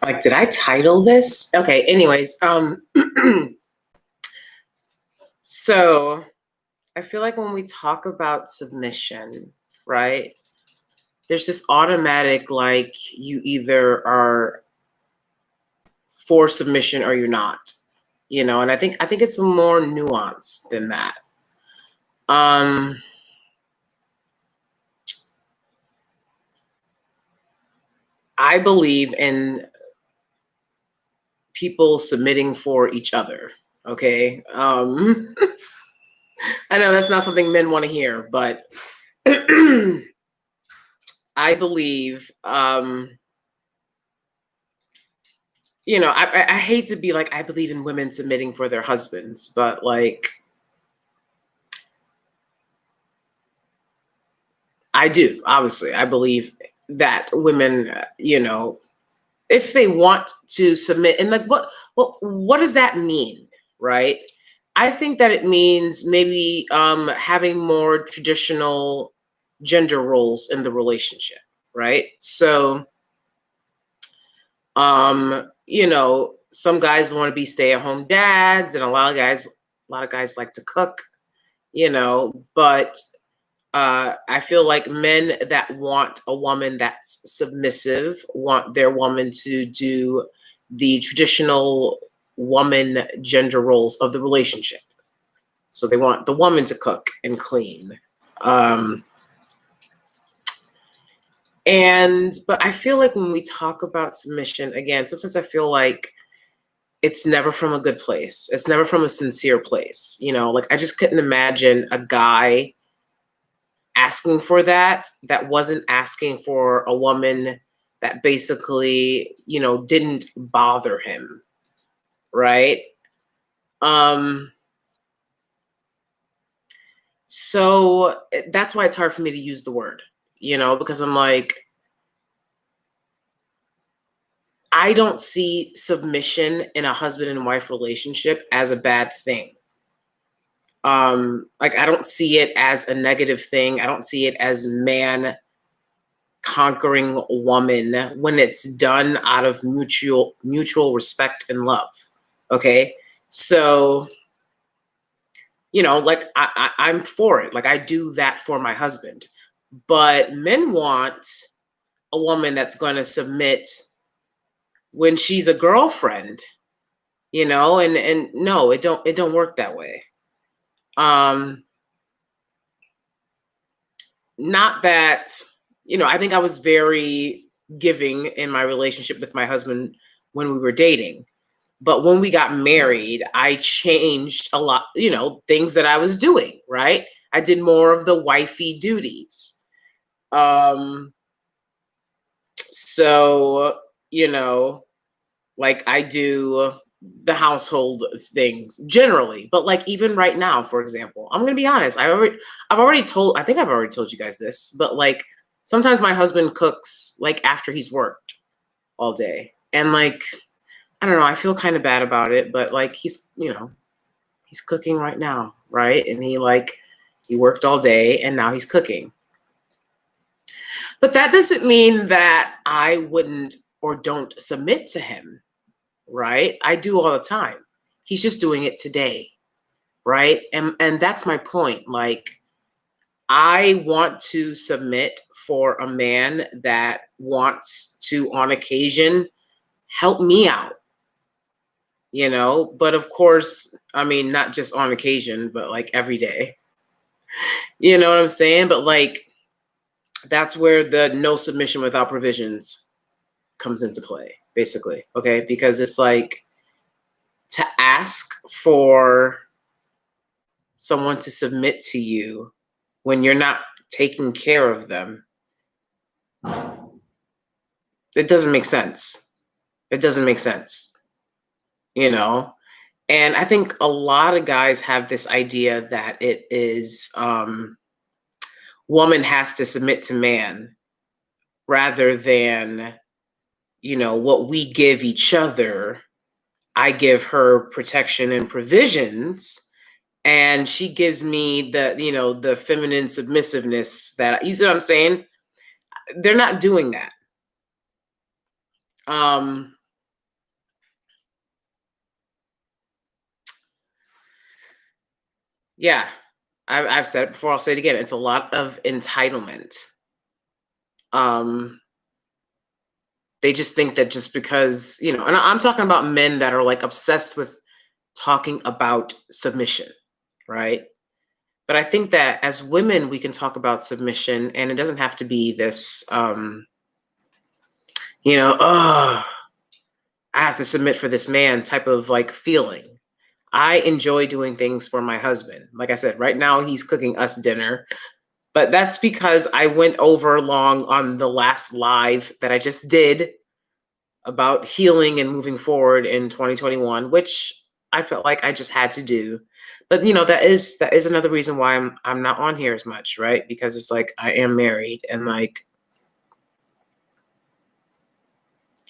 Like, did I title this? Okay, anyways, so I feel like when we talk about submission, right, there's this automatic, like, you either are for submission or you're not, and I think it's more nuanced than that. I believe in people submitting for each other. Okay. I know that's not something men want to hear, but I believe, I hate to be like, I believe in women submitting for their husbands, but like, I do, obviously. I believe that women, if they want to submit, and like, what does that mean, right? I think that it means maybe having more traditional gender roles in the relationship, right? So, some guys want to be stay-at-home dads, and a lot of guys like to cook, but I feel like men that want a woman that's submissive want their woman to do the traditional woman gender roles of the relationship. So they want the woman to cook and clean. But I feel like when we talk about submission, again, sometimes I feel like it's never from a good place. It's never from a sincere place. Like, I just couldn't imagine a guy asking for that wasn't asking for a woman that basically, didn't bother him, right? So that's why it's hard for me to use the word, because I'm like, I don't see submission in a husband and wife relationship as a bad thing. Like, I don't see it as a negative thing. I don't see it as man conquering woman when it's done out of mutual respect and love. Okay. So, like, I'm for it. Like, I do that for my husband, but men want a woman that's going to submit when she's a girlfriend, and no, it don't work that way. Not that, I think I was very giving in my relationship with my husband when we were dating. But when we got married, I changed a lot, things that I was doing, right? I did more of the wifey duties. So, like, I do the household things generally, but like, even right now, for example, I'm gonna be honest. I've already told you guys this, but like, sometimes my husband cooks like after he's worked all day, and like, I don't know, I feel kind of bad about it, but like, he's cooking right now, right? And he worked all day and now he's cooking. But that doesn't mean that I wouldn't or don't submit to him, right? I do all the time. He's just doing it today, right? And that's my point. Like, I want to submit for a man that wants to, on occasion, help me out, but of course, I mean, not just on occasion, but like every day. You know what I'm saying? But like, that's where the no submission without provisions comes into play, basically. Okay. Because it's like, to ask for someone to submit to you when you're not taking care of them, it doesn't make sense. It doesn't make sense, And I think a lot of guys have this idea that it is, woman has to submit to man rather than, what we give each other. I give her protection and provisions, and she gives me the feminine submissiveness that, you see what I'm saying? They're not doing that. Yeah. I've said it before, I'll say it again. It's a lot of entitlement. Um, they just think that just because, and I'm talking about men that are like obsessed with talking about submission, right? But I think that as women, we can talk about submission, and it doesn't have to be this, oh, I have to submit for this man type of like feeling. I enjoy doing things for my husband. Like I said, right now he's cooking us dinner, but that's because I went over long on the last live that I just did about healing and moving forward in 2021, which I felt like I just had to do. But that is another reason why I'm not on here as much, right? Because it's like I am married, and like,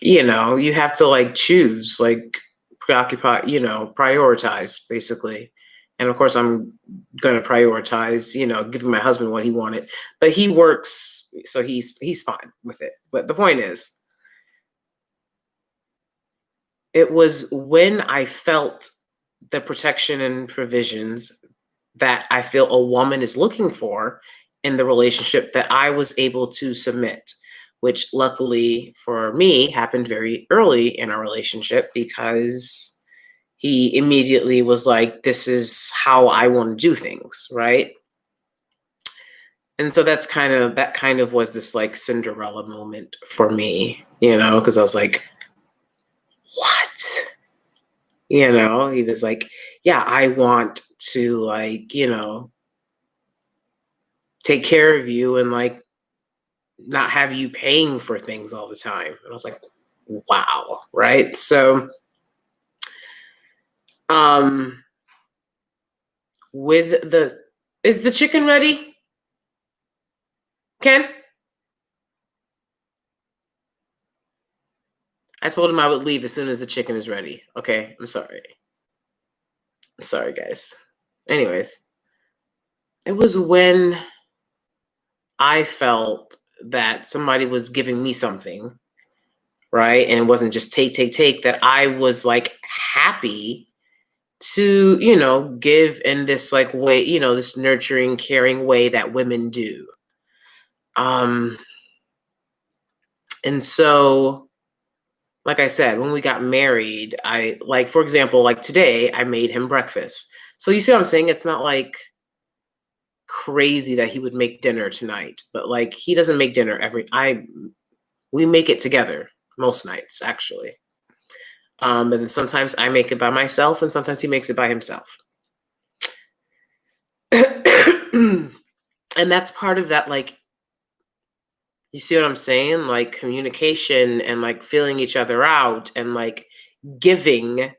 you have to like choose, like preoccupy, prioritize basically. And of course I'm going to prioritize, giving my husband what he wanted. But he works, so he's fine with it. But the point is, it was when I felt the protection and provisions that I feel a woman is looking for in the relationship that I was able to submit, which luckily for me happened very early in our relationship because he immediately was like, this is how I want to do things, right? And so that kind of was this like Cinderella moment for me, because I was like, what? He was like, yeah, I want to like, take care of you and like not have you paying for things all the time. And I was like, wow, right? So, um, with the is the chicken ready? Ken? I told him I would leave as soon as the chicken is ready. Okay, I'm sorry. I'm sorry, guys. Anyways, it was when I felt that somebody was giving me something, right? And it wasn't just take, take, take, that I was like happy to, give in this like way, this nurturing, caring way that women do. Um, and so, like I said, when we got married, I like, for example, like today, I made him breakfast. So you see what I'm saying? It's not like crazy that he would make dinner tonight, but like he doesn't make dinner we make it together most nights actually. And then sometimes I make it by myself, and sometimes he makes it by himself. And that's part of that, like, you see what I'm saying? Like communication and like feeling each other out and like giving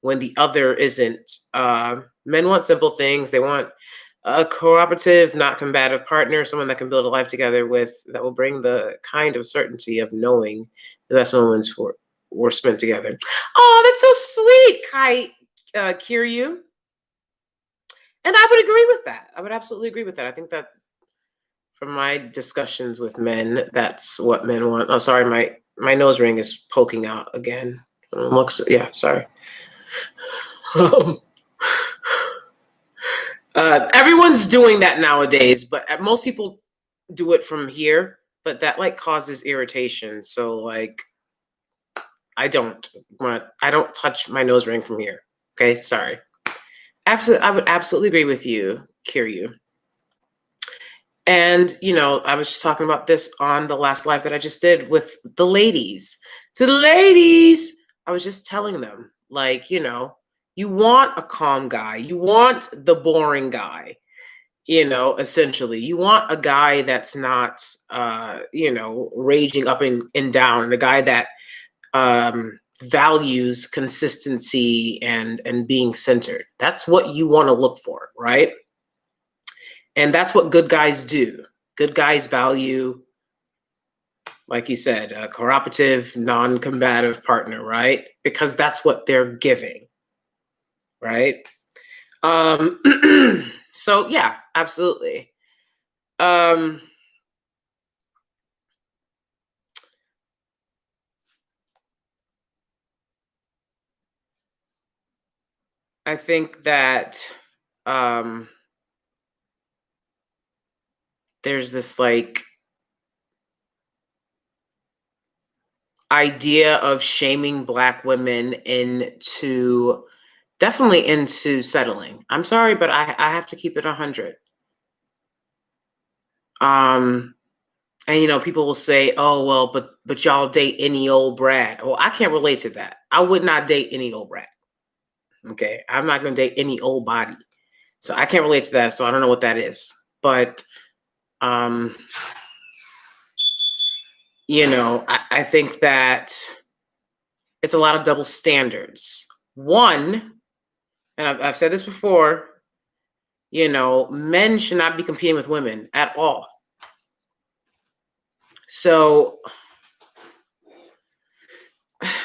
when the other isn't. Men want simple things. They want a cooperative, not combative partner, someone that can build a life together with, that will bring the kind of certainty of knowing the best moments were spent together. Oh, that's so sweet, Kai, Kiryu. And I would agree with that. I would absolutely agree with that. I think that from my discussions with men, that's what men want. Oh, sorry, my nose ring is poking out again. Looks, yeah, sorry. Everyone's doing that nowadays, but most people do it from here. But that like causes irritation. So like, I don't touch my nose ring from here. Okay, sorry. Absolutely, I would absolutely agree with you, Kiryu. And, I was just talking about this on the last live that I just did with the ladies. To the ladies, I was just telling them, like, you want a calm guy, you want the boring guy, essentially. You want a guy that's not, raging up and down, and a guy that values consistency and being centered. That's what you want to look for, right? And that's what good guys do. Good guys value, like you said, a cooperative, non-combative partner, right? Because that's what they're giving, right? Um, so yeah, absolutely. Um, I think that. um, there's this like idea of shaming Black women into definitely into settling. I'm sorry, but I have to keep it 100. Um, and people will say, "Oh well, but y'all date any old brat." Well, I can't relate to that. I would not date any old brat. Okay, I'm not going to date any old body, so I can't relate to that. So I don't know what that is, but um, I think that it's a lot of double standards. One, and I've said this before, men should not be competing with women at all. So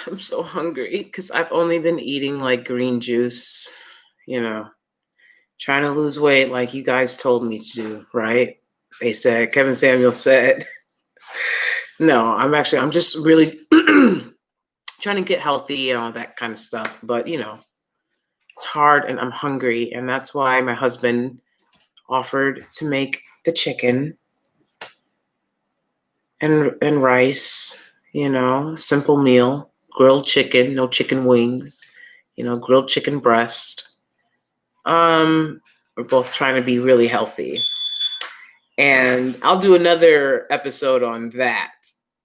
I'm so hungry because I've only been eating like green juice, trying to lose weight like you guys told me to do, right? Kevin Samuel said, no, I'm just really trying to get healthy and all that kind of stuff. But, it's hard and I'm hungry. And that's why my husband offered to make the chicken and rice, simple meal, grilled chicken, no chicken wings, grilled chicken breast. We're both trying to be really healthy. And I'll do another episode on that.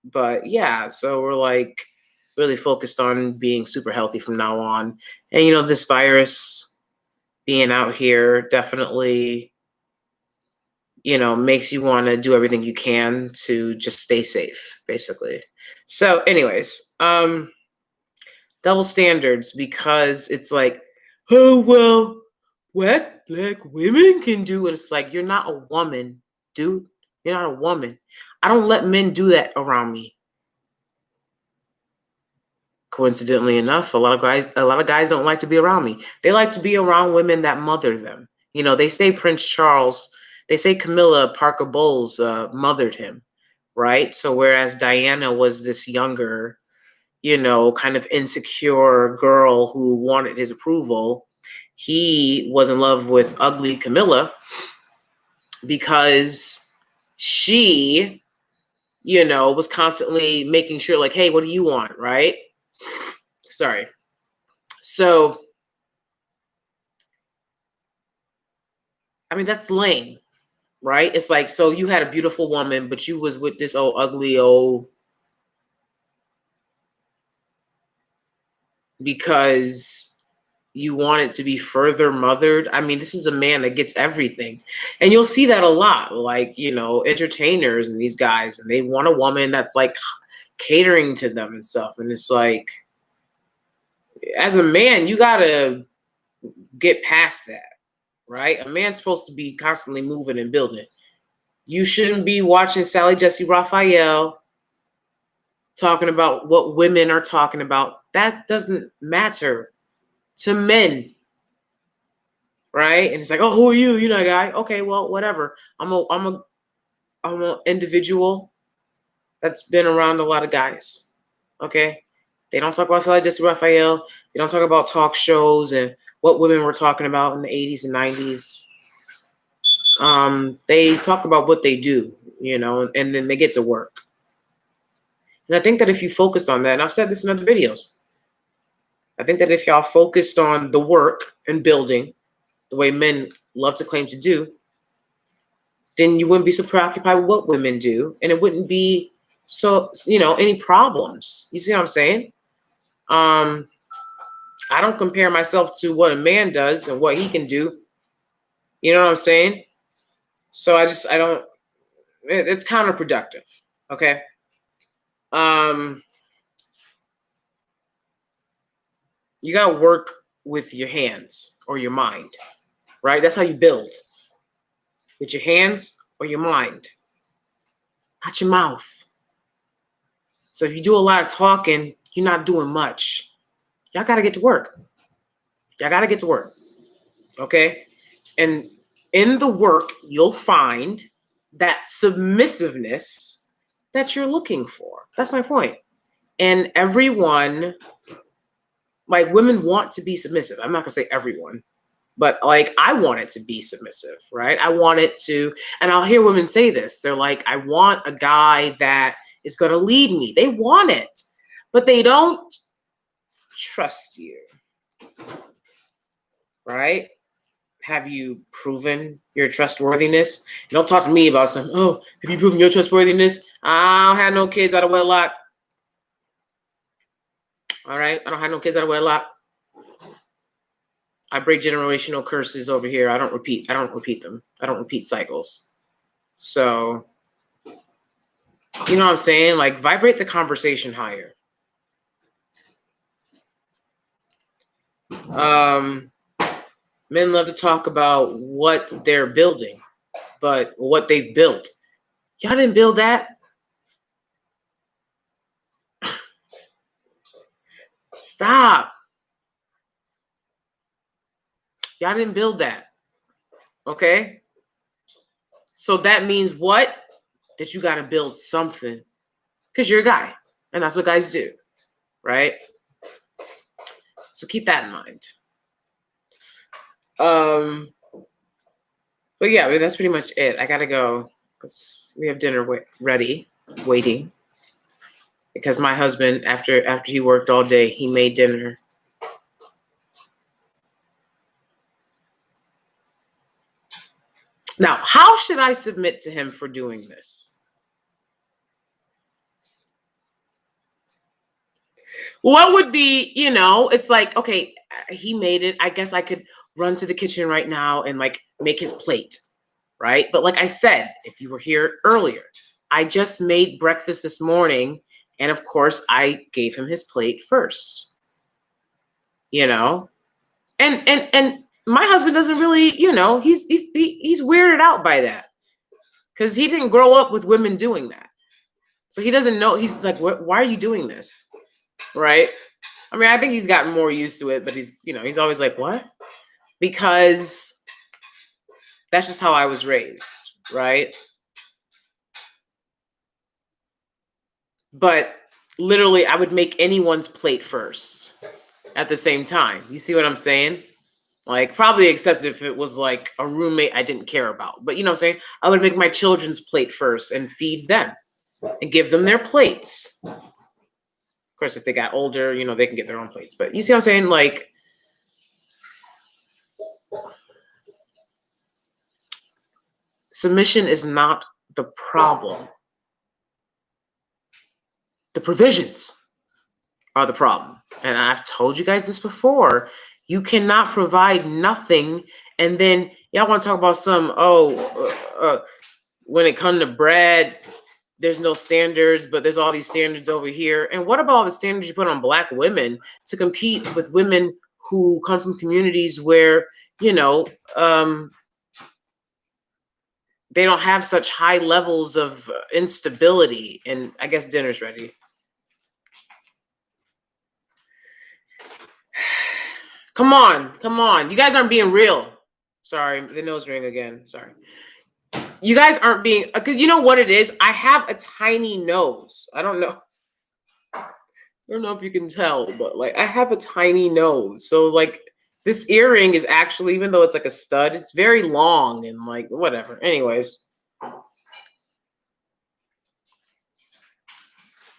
But yeah, so we're like really focused on being super healthy from now on. And this virus being out here definitely, makes you want to do everything you can to just stay safe, basically. So, anyways, double standards because it's like, oh well, what Black women can do. And it's like, you're not a woman, dude. You're not a woman. I don't let men do that around me. Coincidentally enough, a lot of guys don't like to be around me. They like to be around women that mother them. They say Prince Charles, they say Camilla Parker Bowles mothered him, right? So whereas Diana was this younger, kind of insecure girl who wanted his approval, he was in love with ugly Camilla because she, was constantly making sure like, hey, what do you want, right? Sorry. So, I mean, that's lame, right? It's like, so you had a beautiful woman, but you was with this old ugly old because you want it to be further mothered. I mean, this is a man that gets everything. And you'll see that a lot, like, entertainers and these guys, and they want a woman that's like catering to them and stuff. And it's like, as a man, you gotta get past that, right? A man's supposed to be constantly moving and building. You shouldn't be watching Sally Jesse Raphael talking about what women are talking about. That doesn't matter to men, right? And it's like, oh, who are you? You're not a guy. Okay, well, whatever. I'm an individual that's been around a lot of guys. Okay, they don't talk about Sally Jesse Raphael. They don't talk about talk shows and what women were talking about in the 80s and 90s. They talk about what they do, and then they get to work. And I think that if you focused on that, and I've said this in other videos, I think that if y'all focused on the work and building, the way men love to claim to do, then you wouldn't be so preoccupied with what women do, and it wouldn't be so, any problems. You see what I'm saying? I don't compare myself to what a man does and what he can do. You know what I'm saying? So I don't, it's counterproductive. Okay. You got to work with your hands or your mind, right? That's how you build, with your hands or your mind, not your mouth. So if you do a lot of talking, you're not doing much. Y'all got to get to work. Y'all got to get to work. Okay. And in the work, you'll find that submissiveness that you're looking for. That's my point. And everyone, like, women want to be submissive. I'm not going to say everyone. But like, I want it to be submissive, right? I want it to, and I'll hear women say this. They're like, I want a guy that is going to lead me. They want it, but they don't trust you, right? Have you proven your trustworthiness? Don't talk to me about something. Oh, have you proven your trustworthiness? I don't have no kids out of wedlock. All right, I don't have no kids out of wedlock. I break generational curses over here. I don't repeat them. I don't repeat cycles. So, you know what I'm saying? Like, vibrate the conversation higher. Men love to talk about what they're building, but what they've built. Y'all didn't build that. Stop. Y'all didn't build that. Okay? So that means what? That you got to build something. Because you're a guy. And that's what guys do. Right? So keep that in mind. But yeah, I mean, that's pretty much it. I got to go. Because we have dinner ready. Waiting. Because my husband, after he worked all day, he made dinner. Now, how should I submit to him for doing this? What would be, it's like, okay, he made it. I guess I could run to the kitchen right now and like make his plate, right? But like I said, if you were here earlier, I just made breakfast this morning. And of course, I gave him his plate first, and my husband doesn't really, he's weirded out by that because he didn't grow up with women doing that. So he doesn't know. He's like, why are you doing this? Right. I mean, I think he's gotten more used to it, but he's always like, what? Because that's just how I was raised. Right. But literally, I would make anyone's plate first at the same time. You see what I'm saying? Like, probably except if it was like a roommate I didn't care about. But you know what I'm saying? I would make my children's plate first and feed them and give them their plates. Of course, if they got older, they can get their own plates. But you see what I'm saying? Like, submission is not the problem. The provisions are the problem. And I've told you guys this before. You cannot provide nothing. And then y'all want to talk about when it comes to bread, there's no standards, but there's all these standards over here. And what about all the standards you put on Black women to compete with women who come from communities where, they don't have such high levels of instability? And I guess dinner's ready. Come on. You guys aren't being real. Sorry, the nose ring again. Sorry. You guys aren't being, because you know what it is? I have a tiny nose. I don't know if you can tell, but like I have a tiny nose. So like this earring is actually, even though it's like a stud, it's very long and like whatever. Anyways.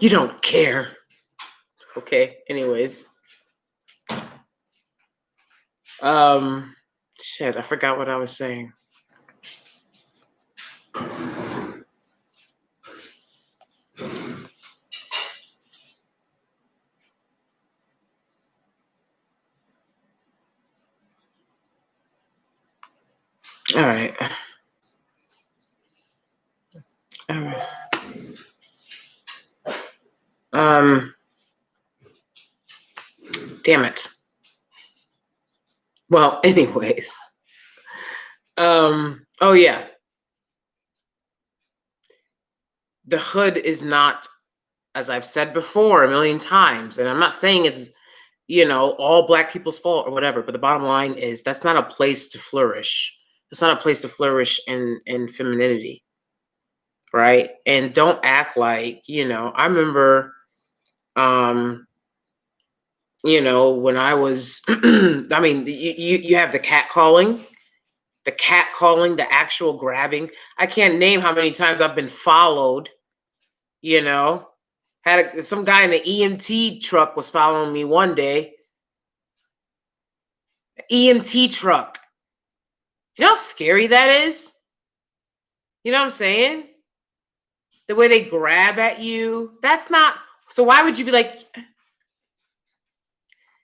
You don't care. Okay. Anyways. Shit, I forgot what I was saying. All right. Damn it. Well, anyways. Oh yeah. The hood is not, as I've said before a million times, and I'm not saying it's, all Black people's fault or whatever, but the bottom line is that's not a place to flourish. It's not a place to flourish in femininity. Right. And don't act like, I remember you know, when I was, I mean, you have the catcalling, the actual grabbing. I can't name how many times I've been followed, you know. Some guy in an EMT truck was following me one day. EMT truck. You know how scary that is? You know what I'm saying? The way they grab at you. That's not, so why would you be like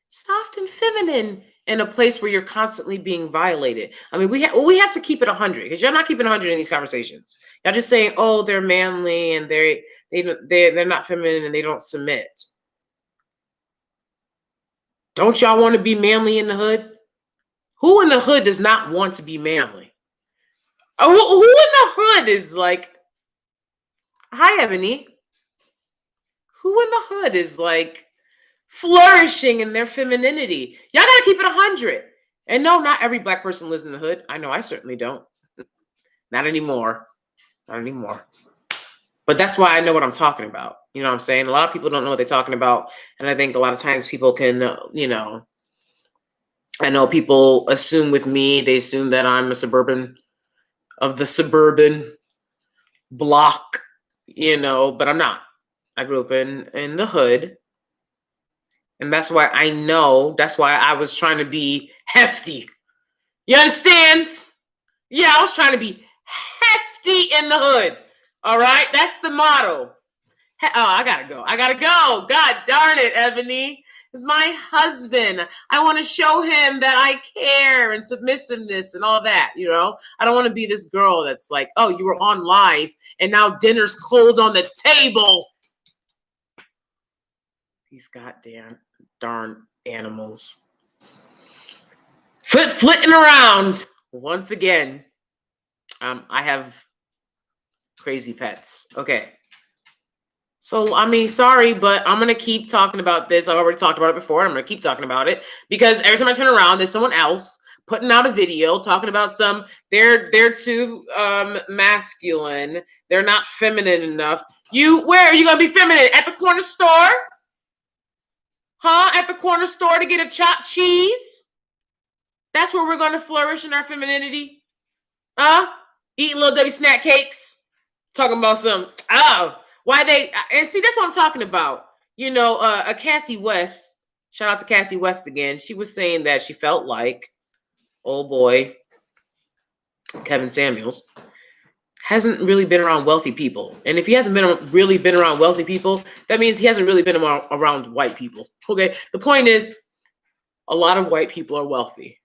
soft and feminine in a place where you're constantly being violated? I mean, we have to keep it 100 because you're not keeping 100 in these conversations. Y'all just saying, oh, they're manly and they're not feminine and they don't submit. Don't y'all want to be manly in the hood? Who in the hood does not want to be manly? Who in the hood is like, hi, Ebony? Who in the hood is like flourishing in their femininity? Y'all gotta keep it 100. And no, not every Black person lives in the hood. I know I certainly don't. Not anymore. Not anymore. But that's why I know what I'm talking about. You know what I'm saying? A lot of people don't know what they're talking about. And I think a lot of times people can, you know, I know people assume with me, they assume that I'm of the suburban block, you know, but I'm not. I grew up in the hood. And that's why I know, that's why I was trying to be hefty. You understand? Yeah, I was trying to be hefty in the hood. All right? That's the motto. Oh, I gotta go. I gotta go. God darn it, Ebony. It's my husband. I want to show him that I care and submissiveness and all that, you know? I don't want to be this girl that's like, oh, you were on live and now dinner's cold on the table. These goddamn darn animals. Flitting around once again. I have crazy pets. Okay. So, I mean, sorry, but I'm going to keep talking about this. I've already talked about it before. I'm going to keep talking about it because every time I turn around, there's someone else putting out a video talking about they're too masculine. They're not feminine enough. Where are you going to be feminine? At the corner store? Huh? At the corner store to get a chopped cheese? That's where we're going to flourish in our femininity? Huh? Eating little Debbie snack cakes? Talking about why they, and see, that's what I'm talking about. You know, a Cassie West, shout out to Cassie West again. She was saying that she felt like old boy Kevin Samuels hasn't really been around wealthy people. And if he hasn't really been around wealthy people, that means he hasn't really been around white people. Okay. The point is, a lot of white people are wealthy.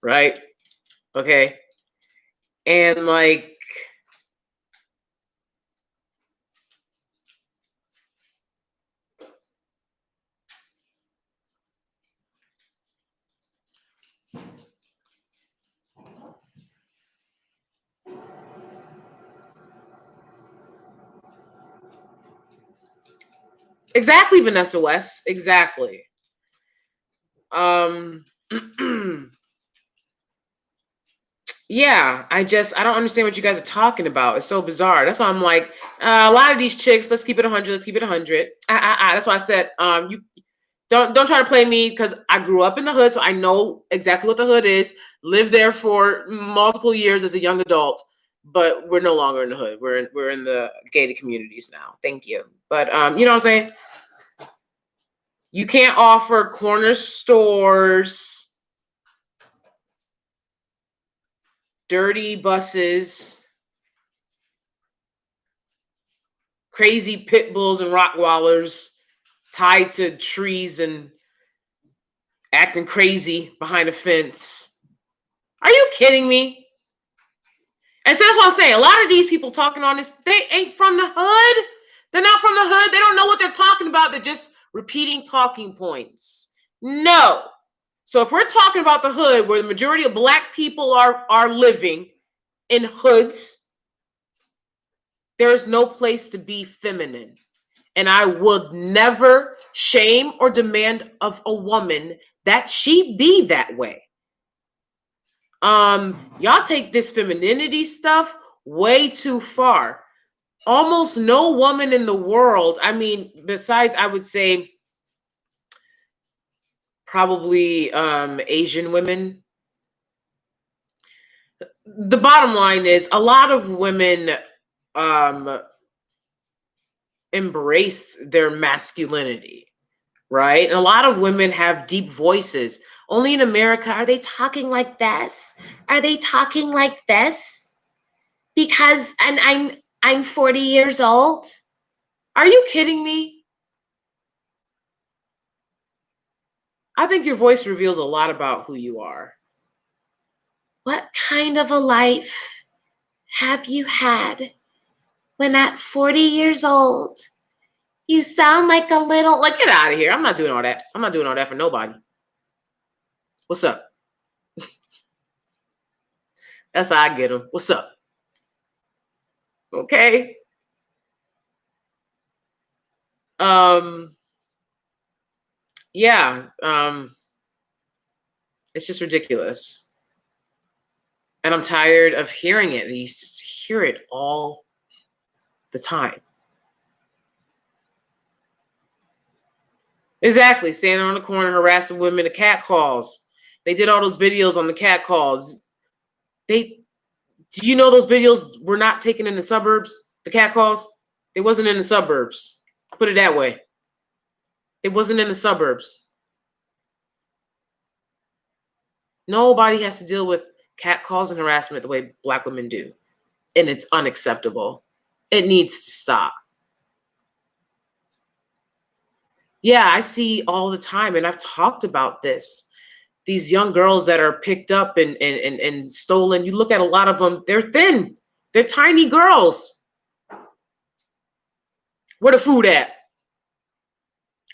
Right? Okay. And like, exactly, Vanessa West. Exactly. Yeah, I don't understand what you guys are talking about. It's so bizarre. That's why I'm like, a lot of these chicks, let's keep it 100. Let's keep it 100. That's why I said, you don't try to play me because I grew up in the hood, so I know exactly what the hood is. Lived there for multiple years as a young adult, but we're no longer in the hood. We're in the gated communities now. Thank you. But you know what I'm saying? You can't offer corner stores, dirty buses, crazy pit bulls and Rottweilers tied to trees and acting crazy behind a fence. Are you kidding me? And so that's what I'm saying. A lot of these people talking on this, they ain't from the hood. They're not from the hood. They don't know what they're talking about. They're just repeating talking points. No. So if we're talking about the hood where the majority of Black people are living in hoods, there is no place to be feminine. And I would never shame or demand of a woman that she be that way. Y'all take this femininity stuff way too far. Almost no woman in the world, I mean, besides, I would say, probably Asian women. The bottom line is a lot of women um embrace their masculinity, right? And a lot of women have deep voices. Only in America are they talking like this? Are they talking like this? Because and I'm 40 years old. Are you kidding me? I think your voice reveals a lot about who you are. What kind of a life have you had when at 40 years old you sound like a little, like, get out of here. I'm not doing all that. I'm not doing all that for nobody. What's up? That's how I get them. What's up? Okay. Um, yeah. It's just ridiculous. And I'm tired of hearing it. And you just hear it all the time. Exactly. Standing on the corner harassing women, the cat calls. They did all those videos on the cat calls. They Do you know those videos were not taken in the suburbs? The cat calls? They wasn't in the suburbs. Put it that way. It wasn't in the suburbs. Nobody has to deal with cat calls and harassment the way Black women do. And it's unacceptable. It needs to stop. Yeah, I see all the time, and I've talked about this. These young girls that are picked up and stolen, you look at a lot of them, they're thin. They're tiny girls. Where the food at?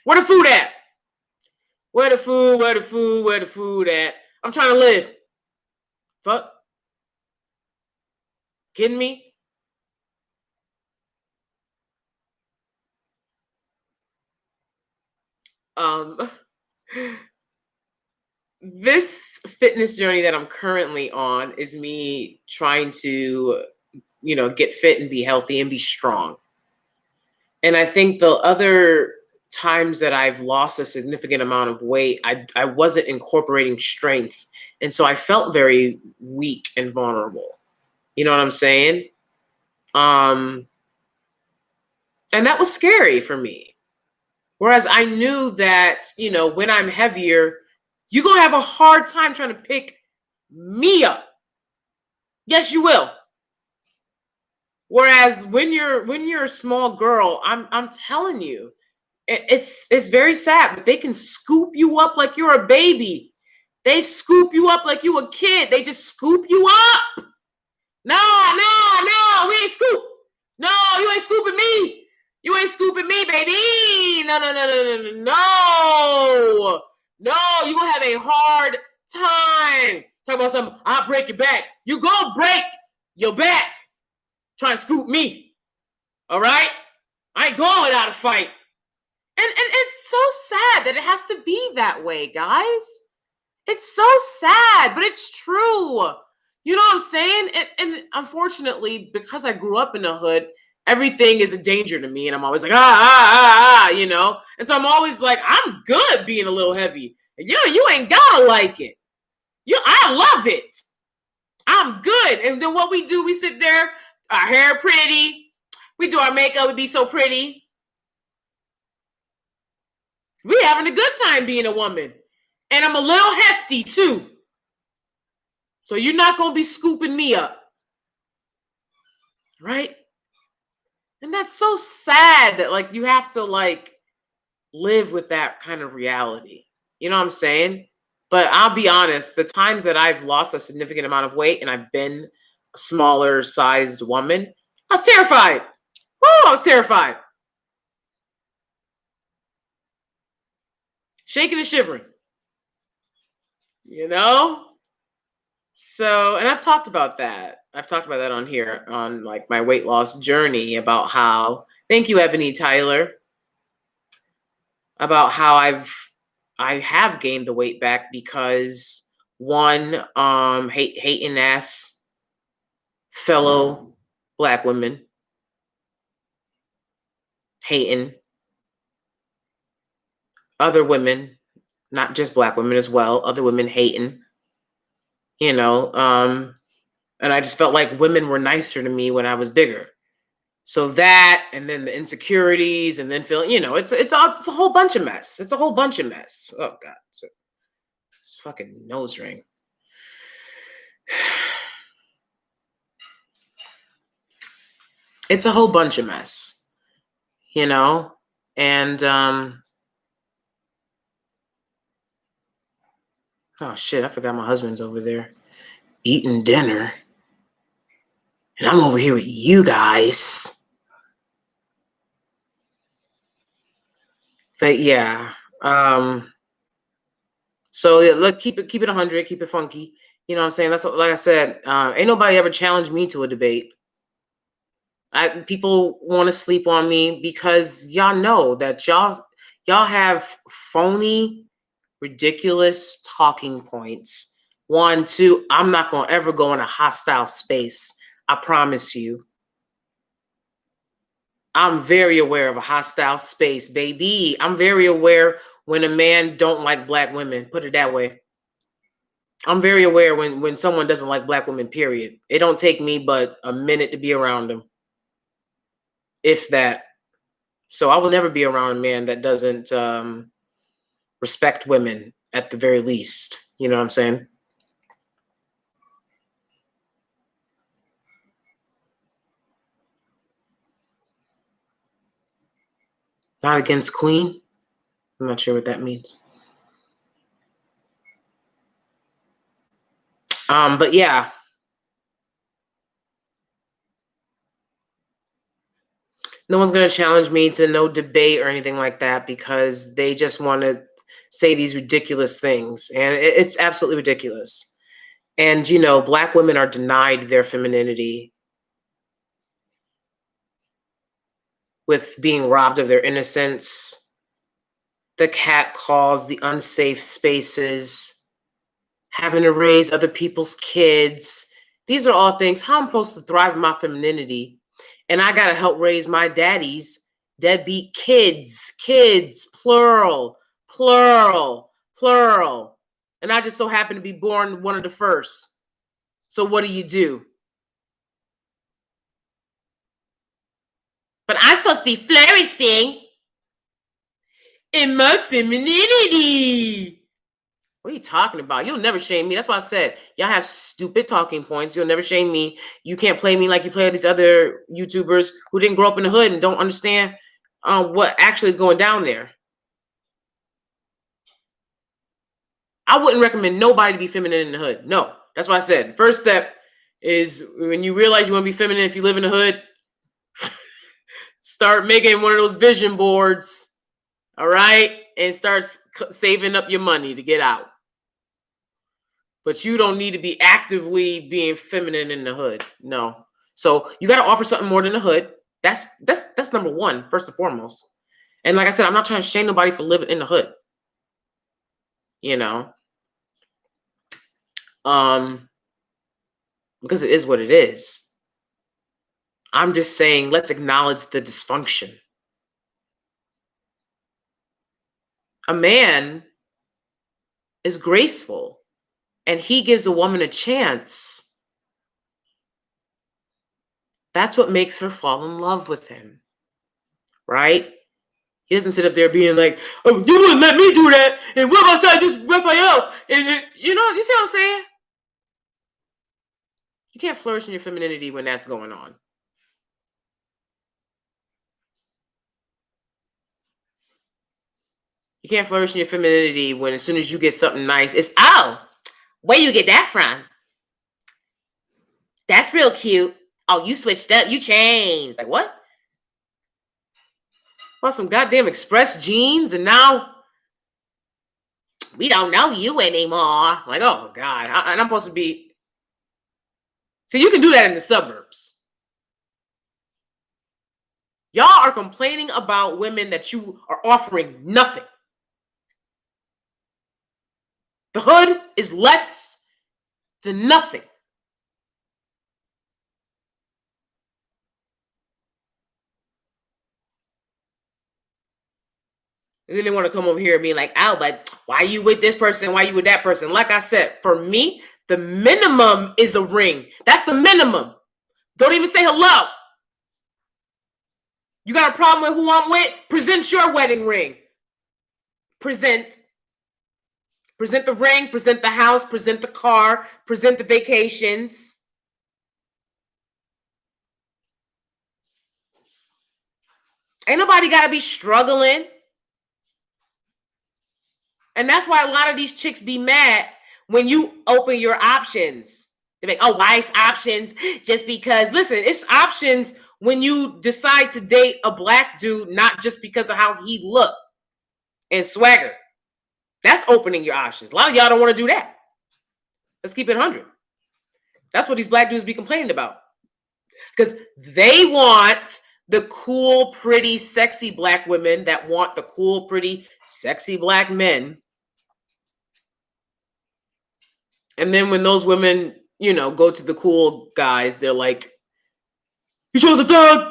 Where the food at? Where the food? Where the food? Where the food at? I'm trying to live. Fuck. Kidding me? Um, this fitness journey that I'm currently on is me trying to, get fit and be healthy and be strong. And I think the other times that I've lost a significant amount of weight, I wasn't incorporating strength. And so I felt very weak and vulnerable. You know what I'm saying? Um, and that was scary for me. Whereas I knew that, when I'm heavier, you're going to have a hard time trying to pick me up. Yes, you will. Whereas when you're a small girl, I'm telling you, it's very sad, but they can scoop you up like you're a baby. They scoop you up like you a kid. They just scoop you up. No, no, no, we ain't scoop. No, you ain't scooping me. You ain't scooping me, baby. No, no, no, no, no, no, no. No, you gonna have a hard time. Talk about something. I'll break your back. You gonna break your back. Trying to scoop me. All right? I ain't going without a fight. And it's so sad that it has to be that way, guys. It's so sad, but it's true. You know what I'm saying? And unfortunately, because I grew up in the hood, everything is a danger to me. And I'm always like, And so I'm always like, I'm good being a little heavy. You ain't gotta like it. I love it. I'm good. And then what we do, we sit there, our hair pretty. We do our makeup, we be so pretty. We having a good time being a woman. And I'm a little hefty too. So you're not going to be scooping me up. Right? And that's so sad that you have to live with that kind of reality. You know what I'm saying? But I'll be honest, the times that I've lost a significant amount of weight and I've been a smaller sized woman, I was terrified. Oh, I was terrified. Shaking and shivering. So, and I've talked about that. I've talked about that on here on my weight loss journey about how, thank you, Ebony Tyler, about how I have gained the weight back because one, hating ass fellow Black women, hating other women not just black women as well, other women hating, you know. And I just felt like women were nicer to me when I was bigger. So that, and then the insecurities, and then feeling, it's a whole bunch of mess. It's a whole bunch of mess. Oh God, it's fucking nose ring. It's a whole bunch of mess, you know, and oh shit, I forgot my husband's over there eating dinner, and I'm over here with you guys. But yeah, so yeah, look, keep it 100, keep it funky. You know what I'm saying? That's what, like I said, ain't nobody ever challenged me to a debate. People want to sleep on me because y'all know that y'all have phony, ridiculous talking points. One, two, I'm not gonna ever go in a hostile space. I promise you. I'm very aware of a hostile space, baby. I'm very aware when a man don't like black women. Put it that way. I'm very aware when someone doesn't like black women, period. It don't take me but a minute to be around them, if that. So I will never be around a man that doesn't respect women at the very least. You know what I'm saying? Not against Queen. I'm not sure what that means. But yeah. No one's gonna challenge me to no debate or anything like that because they just want to say these ridiculous things. And it's absolutely ridiculous. And black women are denied their femininity with being robbed of their innocence, the cat calls, the unsafe spaces, having to raise other people's kids. These are all things. How I'm supposed to thrive in my femininity, and I gotta help raise my daddy's deadbeat kids, plural, plural, plural. And I just so happen to be born one of the first. So what do? But I'm supposed to be flourishing in my femininity. What are you talking about? You'll never shame me. That's why I said y'all have stupid talking points. You'll never shame me. You can't play me like you play these other YouTubers who didn't grow up in the hood and don't understand what actually is going down there. I wouldn't recommend nobody to be feminine in the hood. No, that's why I said first step is when you realize you want to be feminine. If you live in the hood, start making one of those vision boards. All right, and start saving up your money to get out. But you don't need to be actively being feminine in the hood. No. So you got to offer something more than the hood. That's number one, first and foremost. And like I said, I'm not trying to shame nobody for living in the hood. You know, because it is what it is. I'm just saying, let's acknowledge the dysfunction. A man is graceful, and he gives a woman a chance. That's what makes her fall in love with him, right? He doesn't sit up there being like, "Oh, you wouldn't let me do that," and what about I just Raphael? And you see what I'm saying? You can't flourish in your femininity when that's going on. You can't flourish in your femininity when as soon as you get something nice, it's where you get that from? That's real cute. Oh, you switched up, you changed. Like what? Well, some goddamn express jeans, and now we don't know you anymore. Like, oh God, and I'm supposed to be. See, you can do that in the suburbs. Y'all are complaining about women that you are offering nothing. The hood is less than nothing. And then they want to come over here and be like, "Oh, but why you with this person? Why you with that person?" Like I said, for me, the minimum is a ring. That's the minimum. Don't even say hello. You got a problem with who I'm with? Present your wedding ring. Present the ring, present the house, present the car, present the vacations. Ain't nobody got to be struggling. And that's why a lot of these chicks be mad when you open your options. They're like, "Oh, why is options?" Just because, listen, it's options when you decide to date a black dude, not just because of how he look and swagger. That's opening your options. A lot of y'all don't want to do that. Let's keep it 100. That's what these black dudes be complaining about. Because they want the cool, pretty, sexy black women that want the cool, pretty, sexy black men. And then when those women, go to the cool guys, they're like, "You chose a thug."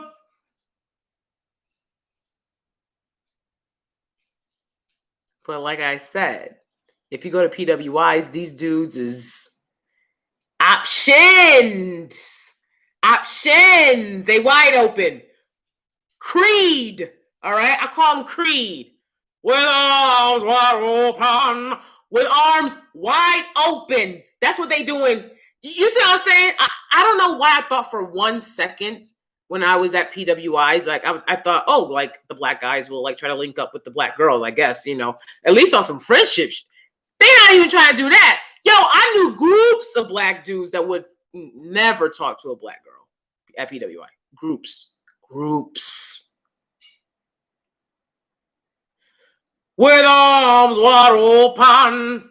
But like I said, if you go to PWIs, these dudes is options. Options. They wide open. Creed. All right? I call them Creed. With arms wide open. With arms wide open. That's what they doing. You see what I'm saying? I don't know why I thought for 1 second when I was at PWIs, like I thought, oh, like the black guys will like try to link up with the black girls, I guess, at least on some friendships. They not even trying to do that. Yo, I knew groups of black dudes that would never talk to a black girl at PWI. Groups. With arms wide open.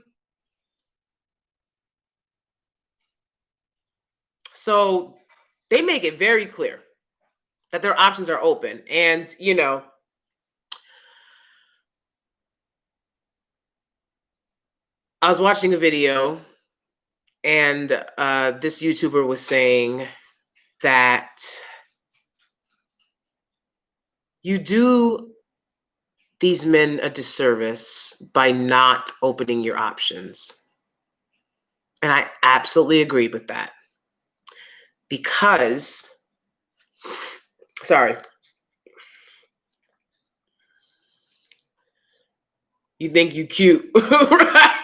So they make it very clear that their options are open. And, I was watching a video and this YouTuber was saying that you do these men a disservice by not opening your options. And I absolutely agree with that. Because, sorry, you think you cute, right?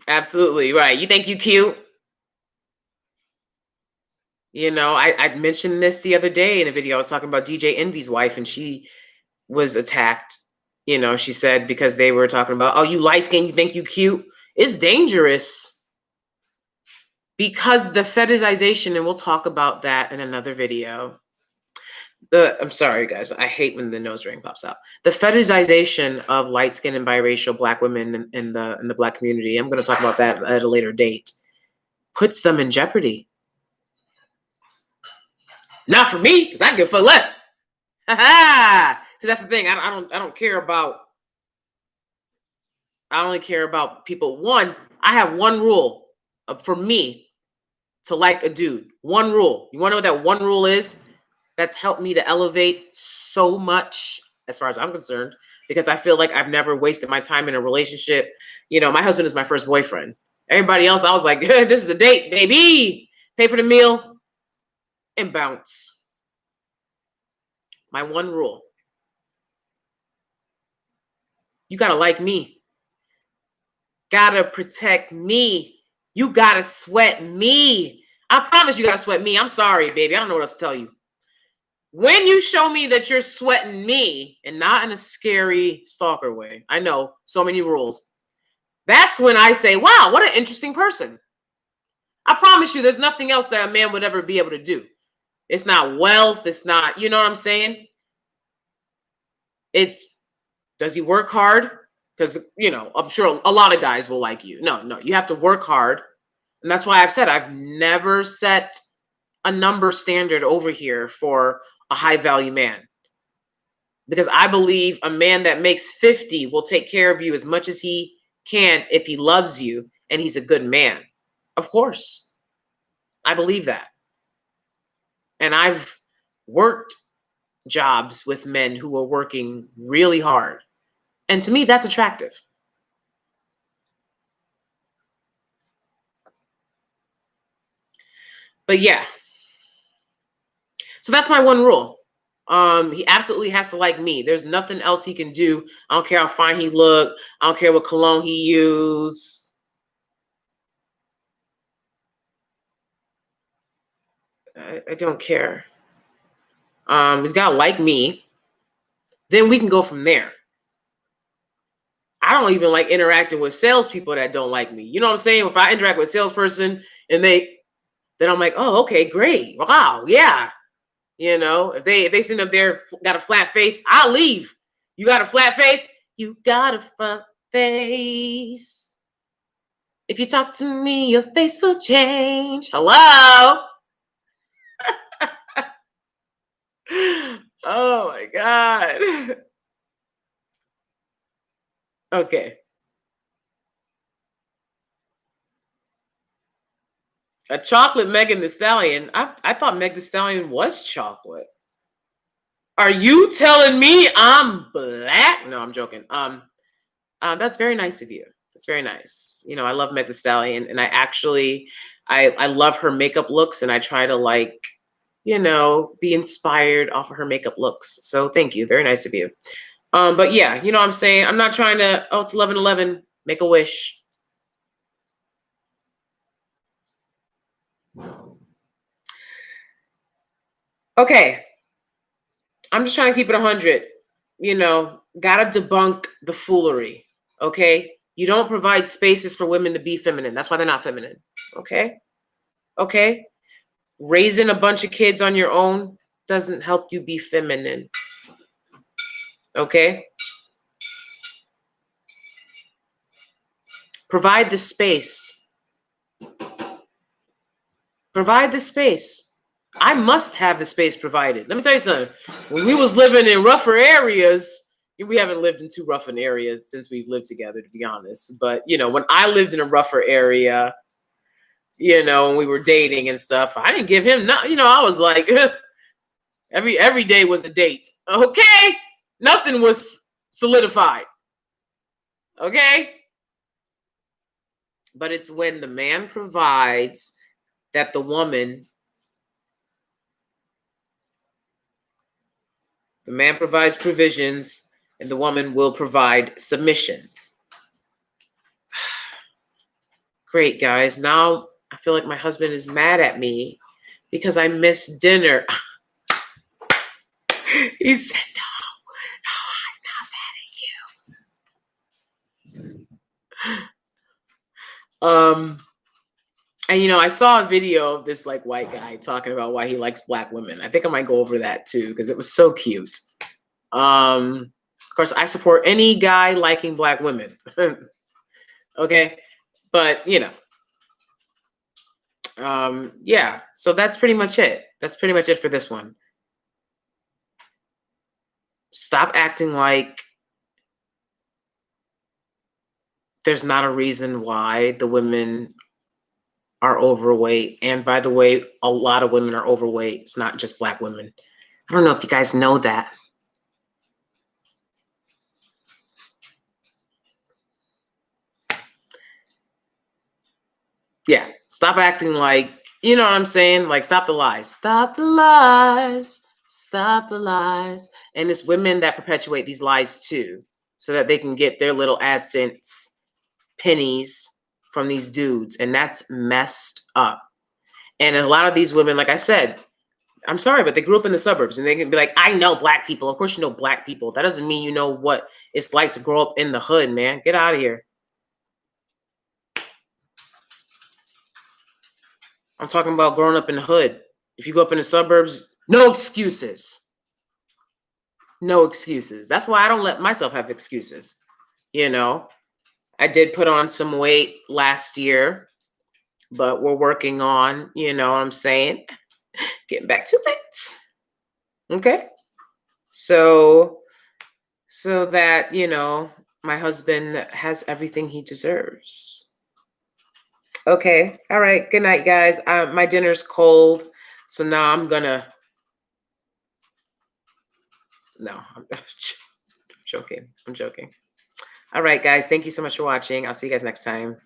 Absolutely right. You think you cute? I mentioned this the other day in a video. I was talking about DJ Envy's wife, and she was attacked. She said because they were talking about, "Oh, you light skin, you think you cute?" It's dangerous because the fetishization, and we'll talk about that in another video. I'm sorry, guys, but I hate when the nose ring pops out. The fetishization of light skinned and biracial black women in the black community, I'm going to talk about that at a later date, puts them in jeopardy. Not for me, because I can give a fuck less. So that's the thing. I don't care about. I only care about people. One, I have one rule for me to like a dude. One rule. You want to know what that one rule is? That's helped me to elevate so much as far as I'm concerned, because I feel like I've never wasted my time in a relationship. My husband is my first boyfriend. Everybody else, I was like, this is a date, baby. Pay for the meal and bounce. My one rule. You got to like me. Gotta protect me. You gotta sweat me. I promise you gotta sweat me. I'm sorry, baby. I don't know what else to tell you. When you show me that you're sweating me, and not in a scary stalker way, I know, so many rules, that's when I say, wow, what an interesting person. I promise you there's nothing else that a man would ever be able to do. It's not wealth. It's not, you know what I'm saying? It's, does he work hard? Because, I'm sure a lot of guys will like you. No, you have to work hard. And that's why I've said I've never set a number standard over here for a high value man. Because I believe a man that makes 50 will take care of you as much as he can if he loves you and he's a good man. Of course. I believe that. And I've worked jobs with men who are working really hard. And to me, that's attractive. But yeah, so that's my one rule. He absolutely has to like me. There's nothing else he can do. I don't care how fine he look. I don't care what cologne he use. I don't care. He's got to like me. Then we can go from there. I don't even like interacting with salespeople that don't like me. You know what I'm saying? If I interact with a salesperson and then I'm like, oh, okay, great. Wow, yeah. You know, if they sitting up there got a flat face, I'll leave. You got a flat face? You got a flat face. If you talk to me, your face will change. Hello? Oh my God. Okay. A chocolate Megan Thee Stallion. I thought Megan Thee Stallion was chocolate. Are you telling me I'm black? No, I'm joking. That's very nice of you. That's very nice. You know, I love Meg Thee Stallion, and I love her makeup looks, and I try to be inspired off of her makeup looks. So thank you. Very nice of you. But yeah, you know what I'm saying? I'm not trying to, oh, it's 11/11, make a wish. Okay. I'm just trying to keep it 100. You know, gotta debunk the foolery. Okay. You don't provide spaces for women to be feminine. That's why they're not feminine. Okay. Okay. Raising a bunch of kids on your own doesn't help you be feminine. Okay. Provide the space. Provide the space. I must have the space provided. Let me tell you something. When we was living in rougher areas, we haven't lived in too rough an areas since we've lived together, to be honest. But, you know, when I lived in a rougher area, you know, when we were dating and stuff, I didn't give him no, you know, I was like, every day was a date. Okay. Nothing was solidified. Okay. But it's when the man provides that the man provides provisions and the woman will provide submissions. Great, guys. Now I feel like my husband is mad at me because I missed dinner. He said, no, I'm not mad at you. And you know, I saw a video of this like white guy talking about why he likes black women. I think I might go over that too because it was so cute. Of course, I support any guy liking black women. Okay, but you know, yeah. So that's pretty much it. That's pretty much it for this one. Stop acting like there's not a reason why the women are overweight. And by the way, a lot of women are overweight. It's not just black women. I don't know if you guys know that. Yeah, stop acting like, you know what I'm saying? Like, stop the lies. Stop the lies. Stop the lies. And it's women that perpetuate these lies too, so that they can get their little AdSense pennies from these dudes. And that's messed up. And a lot of these women, like I said, I'm sorry, but they grew up in the suburbs and they can be like, I know black people. Of course you know black people. That doesn't mean you know what it's like to grow up in the hood, man. Get out of here. I'm talking about growing up in the hood. If you go up in the suburbs, no excuses. No excuses. That's why I don't let myself have excuses. You know, I did put on some weight last year, but we're working on, you know what I'm saying, getting back to it. Okay. So that, you know, my husband has everything he deserves. Okay. All right. Good night, guys. My dinner's cold. So now I'm gonna, no, I'm joking. I'm joking. All right, guys. Thank you so much for watching. I'll see you guys next time.